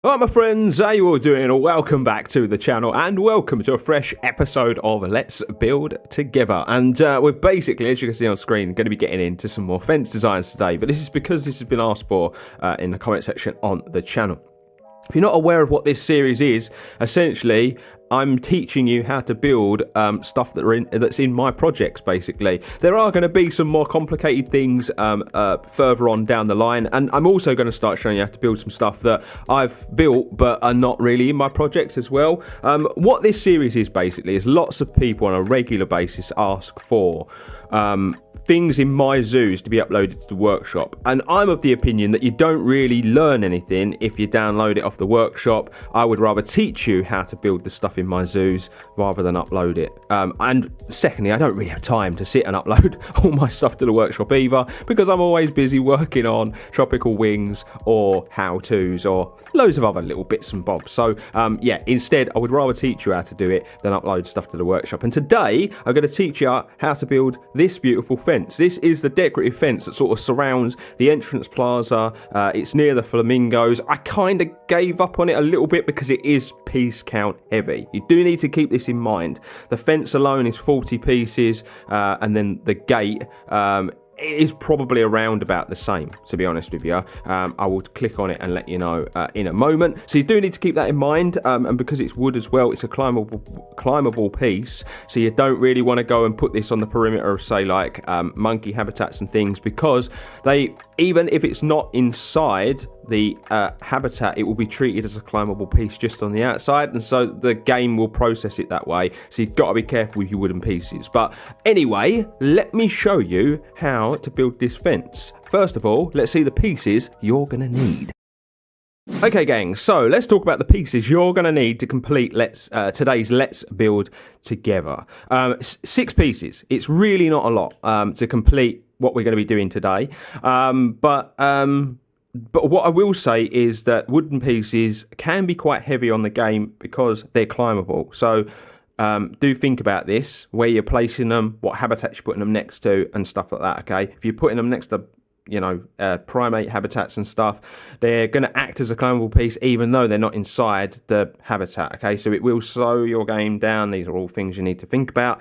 Alright my friends, how you all doing? Welcome back to the channel and welcome to a fresh episode of Let's Build Together. And we're basically, as you can see on screen, going to be getting into some more fence designs today, but this is because this has been asked for in the comment section on the channel. If you're not aware of what this series is, essentially I'm teaching you how to build stuff that's in my projects, basically. There are going to be some more complicated things further on down the line, and I'm also going to start showing you how to build some stuff that I've built but are not really in my projects as well. What this series is basically is lots of people on a regular basis ask for things in my zoos to be uploaded to the workshop, and I'm of the opinion that you don't really learn anything if you download it off the workshop. I would rather teach you how to build the stuff in my zoos rather than upload it. And secondly, I don't really have time to sit and upload all my stuff to the workshop either, because I'm always busy working on tropical wings or how-tos or loads of other little bits and bobs. So yeah, instead I would rather teach you how to do it than upload stuff to the workshop. And today I'm going to teach you how to build this beautiful fence. This is the decorative fence that sort of surrounds the entrance plaza. It's near the flamingos. I kind of gave up on it a little bit because it is piece count heavy. You do need to keep this in mind. The fence alone is 40 pieces, and then the gate is probably around about the same, to be honest with you. I will click on it and let you know in a moment. So you do need to keep that in mind, and because it's wood as well, it's a climbable piece, so you don't really want to go and put this on the perimeter of, say, like monkey habitats and things, because they, even if it's not inside the habitat, it will be treated as a climbable piece just on the outside, and so the game will process it that way. So you've got to be careful with your wooden pieces. But anyway, let me show you how to build this fence. First of all, let's see the pieces you're gonna need. Okay gang, so let's talk about the pieces you're going to need to complete today's Let's Build Together. 6 pieces. It's really not a lot to complete what we're going to be doing today. But what I will say is that wooden pieces can be quite heavy on the game because they're climbable. So do think about this, where you're placing them, what habitats you're putting them next to and stuff like that, okay? If you're putting them next to, you know, primate habitats and stuff, they're going to act as a climbable piece even though they're not inside the habitat, okay? So it will slow your game down. These are all things you need to think about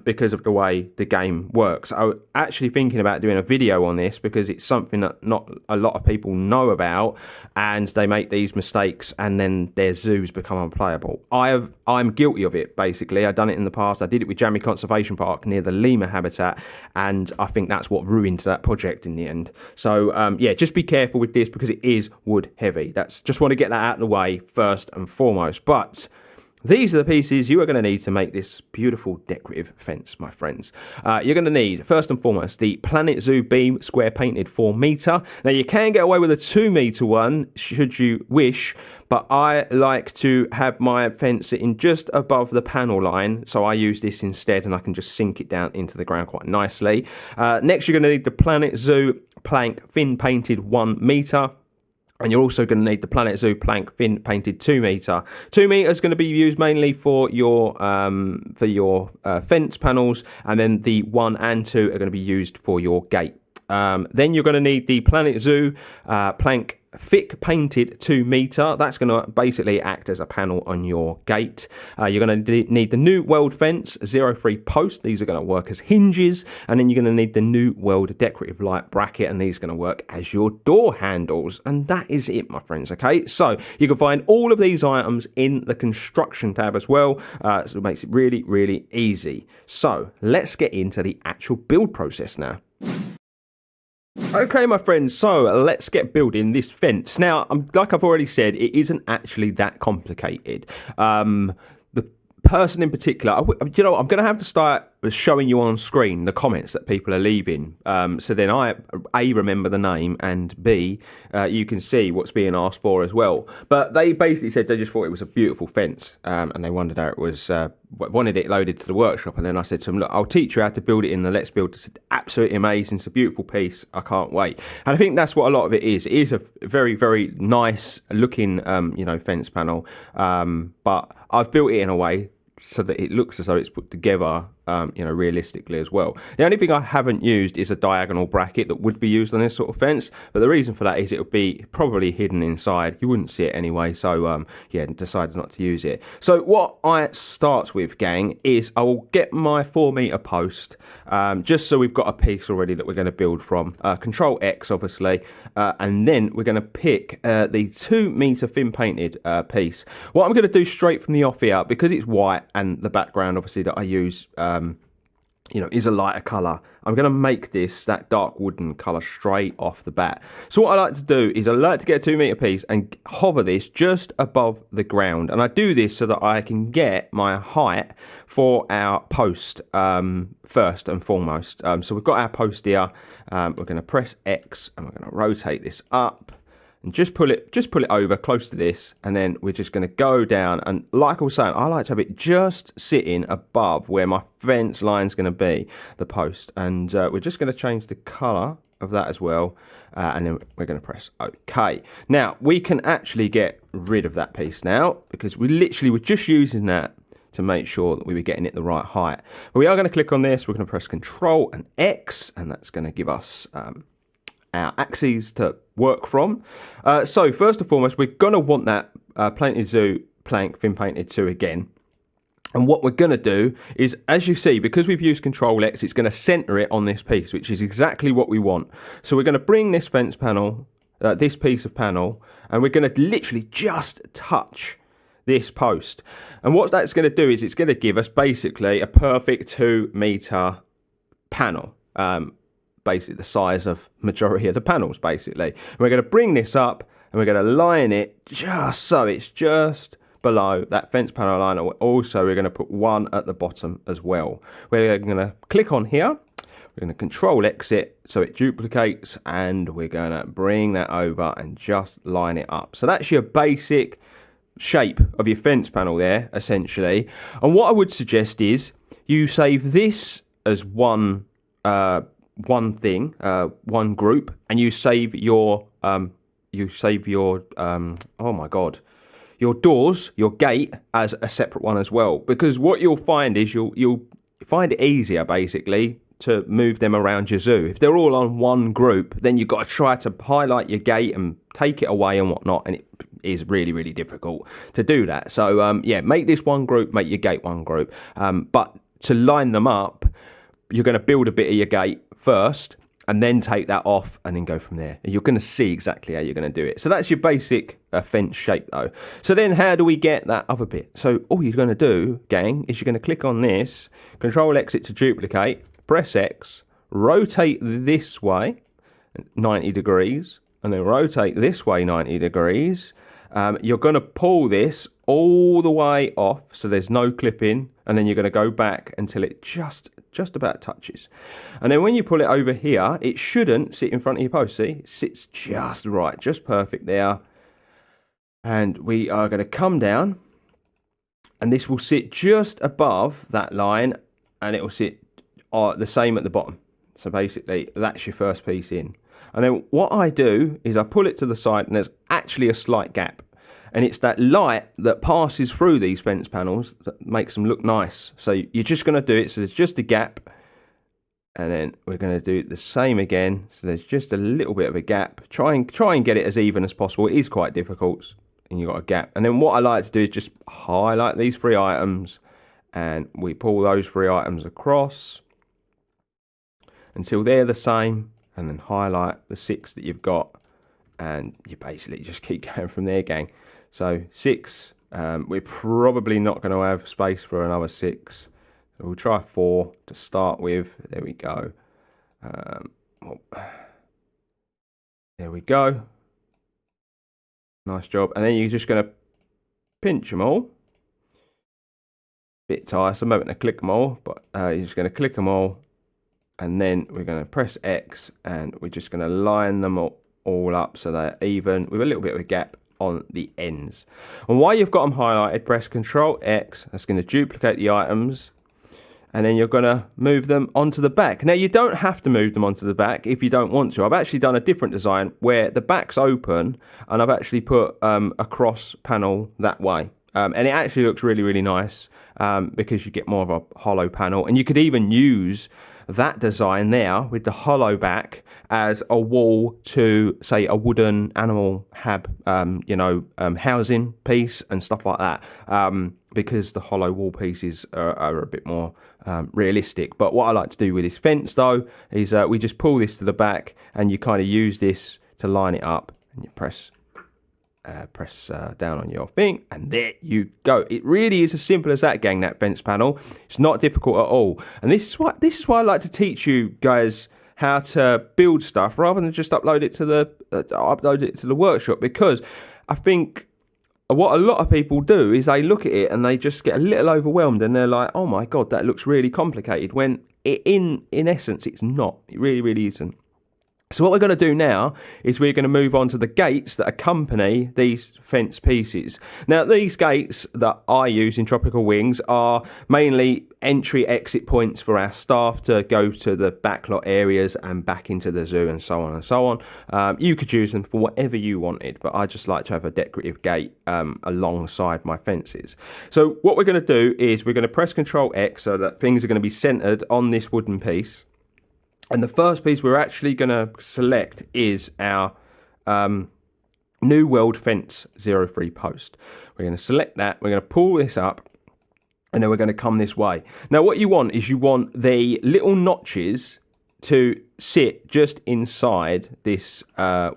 because of the way the game works. I'm actually thinking about doing a video on this because it's something that not a lot of people know about, and they make these mistakes and then their zoos become unplayable. I'm guilty of it, basically. I've done it in the past. I did it with Jammy Conservation Park near the lemur habitat, and I think that's what ruined that project in the end. So yeah, just be careful with this because it is wood heavy. Just want to get that out of the way first and foremost. But these are the pieces you are going to need to make this beautiful decorative fence, my friends. You're going to need, first and foremost, the Planet Zoo beam square painted 4 meter. Now you can get away with a 2 meter one should you wish, but I like to have my fence sitting just above the panel line, so I use this instead, and I can just sink it down into the ground quite nicely. Next, you're going to need the Planet Zoo plank thin painted 1 meter. And you're also going to need the Planet Zoo plank thin painted 2 meter. 2 meter is going to be used mainly for your fence panels, and then the 1 and 2 are going to be used for your gate. Then you're going to need the Planet Zoo plank thick painted 2 meter. That's going to basically act as a panel on your gate. You're going to need the New World Fence 03 post. These are going to work as hinges. And then you're going to need the New World decorative light bracket, and these are going to work as your door handles. And that is it, my friends. Okay, so you can find all of these items in the construction tab as well, so it makes it really, really easy. So let's get into the actual build process now. Okay, my friends, so let's get building this fence. Now, like I've already said, it isn't actually that complicated. The person in particular, you know, I'm going to have to start showing you on screen the comments that people are leaving, so then I A, remember the name, and B, you can see what's being asked for as well. But they basically said they just thought it was a beautiful fence, and they wondered how it was, wanted it loaded to the workshop. And then I said to them, look, I'll teach you how to build it in the Let's Build. It's absolutely amazing. It's a beautiful piece. I can't wait. And I think that's what a lot of it is. It is a very, very nice looking, you know, fence panel, but I've built it in a way so that it looks as though it's put together you know, realistically as well. The only thing I haven't used is a diagonal bracket that would be used on this sort of fence, but the reason for that is it would be probably hidden inside. You wouldn't see it anyway, so yeah, decided not to use it. So what I start with, gang, is I will get my 4-meter post, just so we've got a piece already that we're going to build from. Control X, obviously, and then we're going to pick the 2-meter thin painted piece. What I'm going to do straight from the off here, because it's white and the background obviously that I use you know, is a lighter colour, I'm going to make this that dark wooden colour straight off the bat. So what I like to do is I like to get a 2-meter piece and hover this just above the ground, and I do this so that I can get my height for our post first and foremost. So we've got our post here. We're going to press X and we're going to rotate this up and just pull it over close to this, and then we're just going to go down, and like I was saying, I like to have it just sitting above where my fence line is going to be, the post, and we're just going to change the colour of that as well, and then we're going to press OK. Now we can actually get rid of that piece now, because we literally were just using that to make sure that we were getting it the right height. But we are going to click on this, we're going to press Control and X, and that's going to give us our axes to work from. So first and foremost, we're going to want that Painted Zoo plank thin painted 2 again. And what we're going to do is, as you see, because we've used Control X, it's going to center it on this piece, which is exactly what we want. So we're going to bring this fence panel, this piece of panel, and we're going to literally just touch this post. And what that's going to do is it's going to give us basically a perfect 2-meter panel. Basically the size of majority of the panels, basically. And we're going to bring this up and we're going to line it just so it's just below that fence panel line. And also we're going to put one at the bottom as well. We're going to click on here, we're going to Control Exit so it duplicates, and we're going to bring that over and just line it up. So that's your basic shape of your fence panel there, essentially. And what I would suggest is you save this as one thing, one group, and you save your oh my god, your doors, your gate as a separate one as well. Because what you'll find is you'll find it easier basically to move them around your zoo. If they're all on one group, then you've got to try to highlight your gate and take it away and whatnot, and it is really, really difficult to do that. So yeah, make this one group, make your gate one group, but to line them up, you're going to build a bit of your gate first and then take that off and then go from there. And you're going to see exactly how you're going to do it. So that's your basic fence shape though. So then how do we get that other bit? So all you're going to do, gang, is you're going to click on this, Control Exit to duplicate, press X, rotate this way 90 degrees, and then rotate this way 90 degrees. You're going to pull this all the way off so there's no clipping, and then you're going to go back until it just about touches. And then when you pull it over here, it shouldn't sit in front of your post. See, it sits just right, just perfect there. And we are going to come down, and this will sit just above that line, and it will sit the same at the bottom. So basically that's your first piece in. And then what I do is I pull it to the side, and there's actually a slight gap. And it's that light that passes through these fence panels that makes them look nice. So you're just going to do it. So there's just a gap. And then we're going to do the same again. So there's just a little bit of a gap. Try and get it as even as possible. It is quite difficult. And you've got a gap. And then what I like to do is just highlight these 3 items. And we pull those 3 items across until they're the same. And then highlight the 6 that you've got. And you basically just keep going from there, gang. So 6, we're probably not going to have space for another 6. So we'll try 4 to start with. There we go. There we go. Nice job. And then you're just going to pinch them all. Bit tiresome, I'm going to click them all, but you're just going to click them all. And then we're going to press X, and we're just going to line them all up so they're even with a little bit of a gap on the ends. And while you've got them highlighted, press Control X. That's going to duplicate the items, and then you're going to move them onto the back. Now you don't have to move them onto the back if you don't want to. I've actually done a different design where the back's open, and I've actually put a cross panel that way. and it actually looks really, really nice because you get more of a hollow panel, and you could even use that design there with the hollow back as a wall to, say, a wooden animal housing piece and stuff like that, because the hollow wall pieces are a bit more realistic. But what I like to do with this fence, though, is we just pull this to the back, and you kind of use this to line it up, and you press down on your thing, and there you go. It really is as simple as that, gang, that fence panel. It's not difficult at all, and this is why I like to teach you guys how to build stuff rather than just upload it to the workshop, because I think what a lot of people do is they look at it and they just get a little overwhelmed, and they're like, oh my god, that looks really complicated, when in essence it's not. It really, really isn't. So what we're going to do now is we're going to move on to the gates that accompany these fence pieces. Now, these gates that I use in Tropical Wings are mainly entry-exit points for our staff to go to the backlot areas and back into the zoo and so on and so on. You could use them for whatever you wanted, but I just like to have a decorative gate alongside my fences. So what we're going to do is we're going to press Control X so that things are going to be centered on this wooden piece. And the first piece we're actually going to select is our New World Fence 03 post. We're going to select that. We're going to pull this up, and then we're going to come this way. Now, what you want is you want the little notches to sit just inside this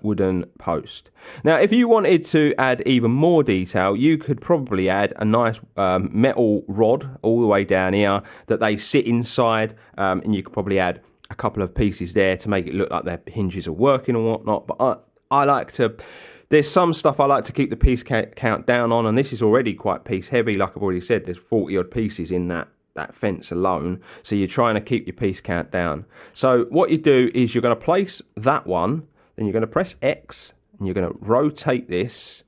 wooden post. Now, if you wanted to add even more detail, you could probably add a nice metal rod all the way down here that they sit inside, and you could probably add a couple of pieces there to make it look like their hinges are working and whatnot. But I like to, there's some stuff I like to keep the piece count down on, and this is already quite piece heavy. Like I've already said, there's 40 odd pieces in that fence alone, so you're trying to keep your piece count down. So what you do is you're going to place that one, then you're going to press X, and you're going to rotate this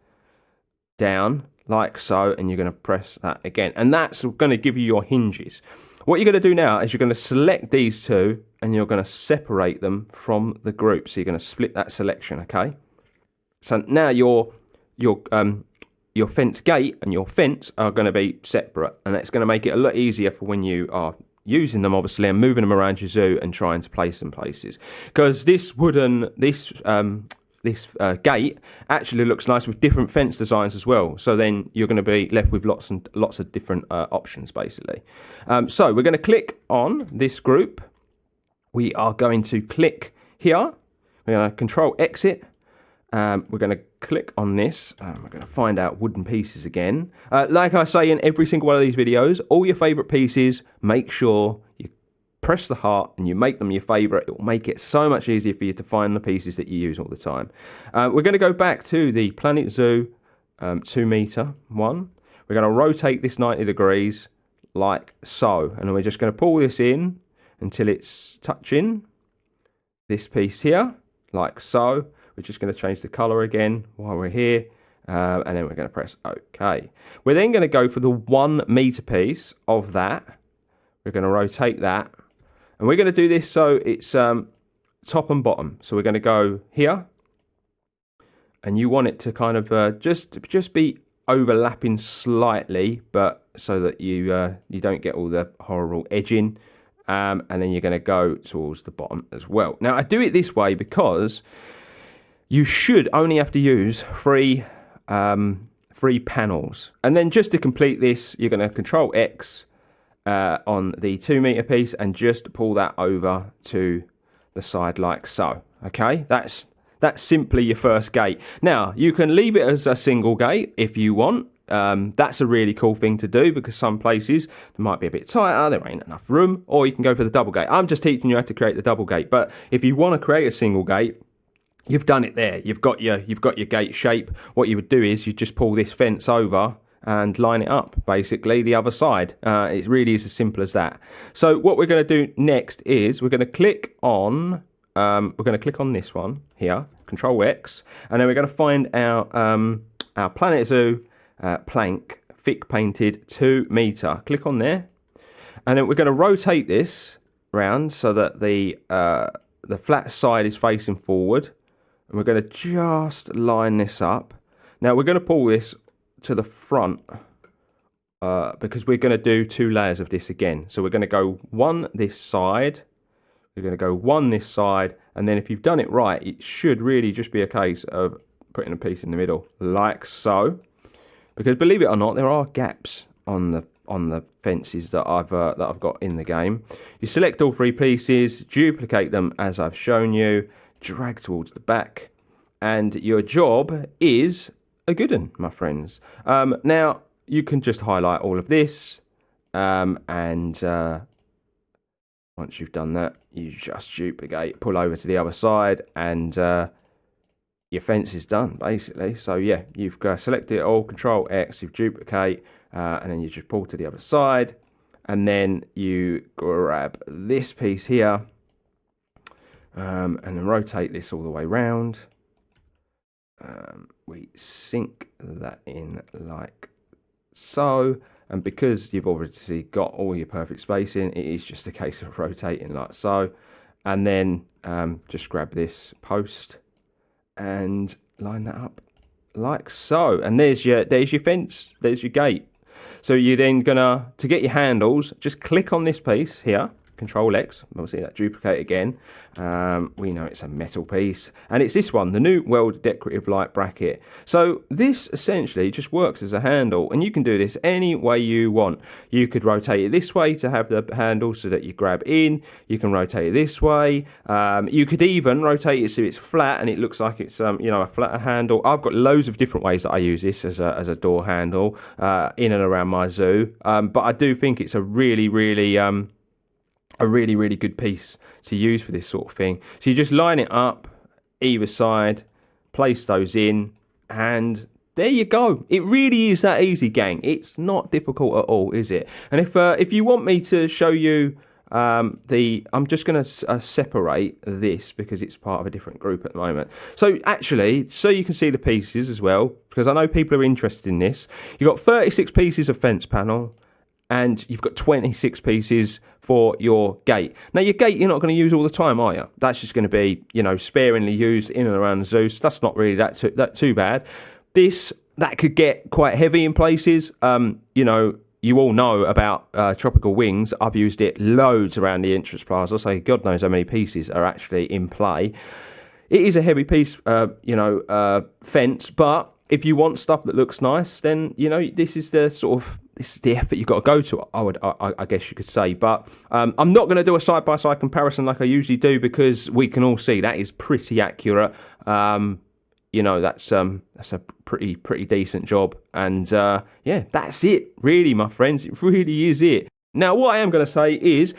down like so, and you're going to press that again, and that's going to give you your hinges. What you're going to do now is you're going to select these two, and you're going to separate them from the group. So you're going to split that selection, okay? So now your fence gate and your fence are going to be separate, and that's going to make it a lot easier for when you are using them, obviously, and moving them around your zoo and trying to place them places. Because this gate actually looks nice with different fence designs as well. So then you're going to be left with lots of different options, basically. So we're going to click on this group. We are going to click here. We're going to Control Exit. We're going to click on this. We're going to find out wooden pieces again. Like I say in every single one of these videos, all your favourite pieces, make sure you press the heart and you make them your favourite. It will make it so much easier for you to find the pieces that you use all the time. We're going to go back to the Planet Zoo 2 metre one. We're going to rotate this 90 degrees like so. And then we're just going to pull this in until it's touching this piece here, like so. We're just going to change the colour again while we're here. And then we're going to press OK. We're then going to go for the 1 metre piece of that. We're going to rotate that. And we're going to do this so it's top and bottom. So we're going to go here. And you want it to kind of just be overlapping slightly, but so that you don't get all the horrible edging. And then you're going to go towards the bottom as well. Now, I do it this way because you should only have to use three panels. And then just to complete this, you're going to Control X on the 2 metre piece and just pull that over to the side like so. Okay, that's simply your first gate. Now, you can leave it as a single gate if you want. That's a really cool thing to do because some places they might be a bit tighter, there ain't enough room, or you can go for the double gate. I'm just teaching you how to create the double gate, but if you want to create a single gate, you've done it there. You've got your gate shape. What you would do is you just pull this fence over and line it up, basically the other side. It really is as simple as that. So what we're going to do next is we're going to click on this one here, Control X, and then we're going to find our Planet Zoo plank, thick painted 2 metre. Click on there, and then we're going to rotate this round so that the flat side is facing forward, and we're going to just line this up. Now we're going to pull this to the front because we're going to do 2 layers of this again. So we're going to go one this side, we're going to go one this side, and then if you've done it right, it should really just be a case of putting a piece in the middle, like so. Because believe it or not, there are gaps on the fences that I've got in the game. You select all 3 pieces, duplicate them as I've shown you, drag towards the back, and your job is a good one, my friends. Now you can just highlight all of this, and once you've done that, you just duplicate, pull over to the other side, and your fence is done, basically. So yeah, you've selected it all, Control X, you duplicate, and then you just pull to the other side, and then you grab this piece here, and then rotate this all the way round. We sink that in like so, and because you've obviously got all your perfect spacing, it is just a case of rotating like so, and then just grab this post and line that up like so, and there's your fence, there's your gate. So you're then gonna, to get your handles, just click on this piece here, Control X, we'll see that duplicate again. We know it's a metal piece, and it's this one, the New World Decorative Light Bracket. So this essentially just works as a handle, and you can do this any way you want. You could rotate it this way to have the handle so that you grab in. You can rotate it this way. You could even rotate it so it's flat and it looks like it's you know, a flatter handle. I've got loads of different ways that I use this as a door handle in and around my zoo, but I do think it's a really good piece to use for this sort of thing. So you just line it up either side, place those in, and there you go. It really is that easy, gang. It's not difficult at all, is it? And if you want me to show you I'm just going to separate this because it's part of a different group at the moment. So actually, so you can see the pieces as well, because I know people are interested in this. You've got 36 pieces of fence panel, and you've got 26 pieces for your gate. Now, your gate you're not going to use all the time, are you? That's just going to be, you know, sparingly used in and around the zoo. So that's not really that too bad. That could get quite heavy in places. You know, you all know about tropical wings. I've used it loads around the entrance plaza, so God knows how many pieces are actually in play. It is a heavy piece, fence, but if you want stuff that looks nice, then, you know, this is the effort you've got to go to, I guess you could say. But I'm not going to do a side-by-side comparison like I usually do, because we can all see that is pretty accurate. You know, that's a pretty decent job. And yeah, that's it, really, my friends. It really is it. Now, what I am going to say is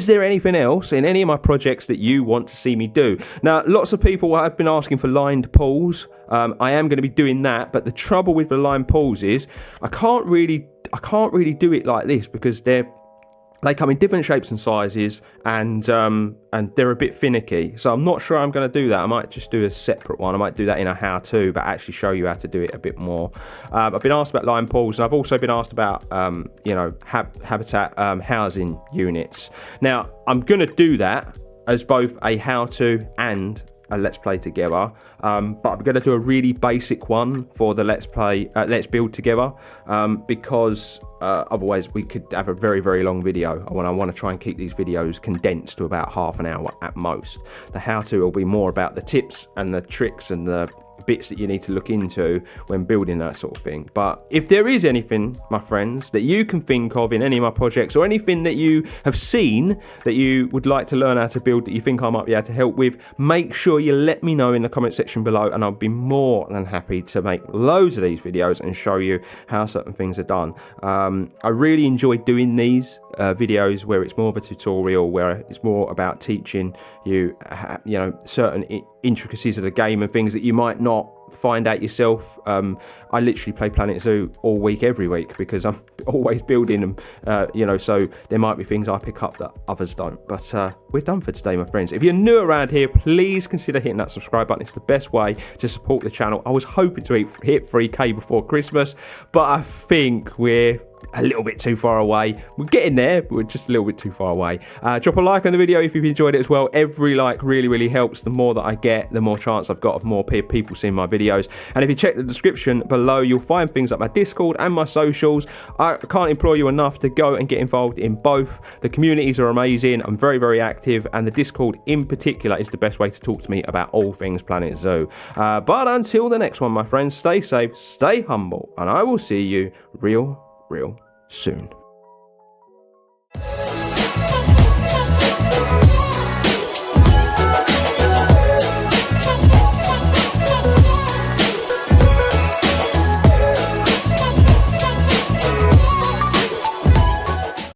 there anything else in any of my projects that you want to see me do? Now, lots of people have been asking for lined pools. I am going to be doing that, but the trouble with the lined pools is I can't really do it like this, because they come in different shapes and sizes, and they're a bit finicky. So I'm not sure I'm going to do that. I might just do a separate one. I might do that in a how-to, but actually show you how to do it a bit more. I've been asked about line pools, and I've also been asked about you know, habitat housing units. Now, I'm going to do that as both a how-to and a let's play together, but I'm going to do a really basic one for the let's build together, because otherwise we could have a very long video. I want to try and keep these videos condensed to about half an hour at most. The how-to will be more about the tips and the tricks and the bits that you need to look into when building that sort of thing. But if there is anything, my friends, that you can think of in any of my projects, or anything that you have seen that you would like to learn how to build that you think I might be able to help with, make sure you let me know in the comment section below, and I'll be more than happy to make loads of these videos and show you how certain things are done. I really enjoy doing these videos where it's more of a tutorial, where it's more about teaching you, you know, certain intricacies of the game and things that you might not find out yourself. I literally play Planet Zoo all week, every week, because I'm always building them, you know, so there might be things I pick up that others don't. But we're done for today, my friends. If you're new around here, please consider hitting that subscribe button. It's the best way to support the channel. I was hoping to hit 3K before Christmas, but I think we're a little bit too far away. We're getting there, but we're just a little bit too far away. Drop a like on the video if you've enjoyed it as well. Every like really helps. The more that I get, the more chance I've got of more people seeing my videos. And if you check the description below, you'll find things like my Discord and my socials. I can't implore you enough to go and get involved in both. The communities are amazing. I'm very active, and the Discord in particular is the best way to talk to me about all things Planet Zoo. But until the next one, my friends, stay safe, stay humble, and I will see you real soon.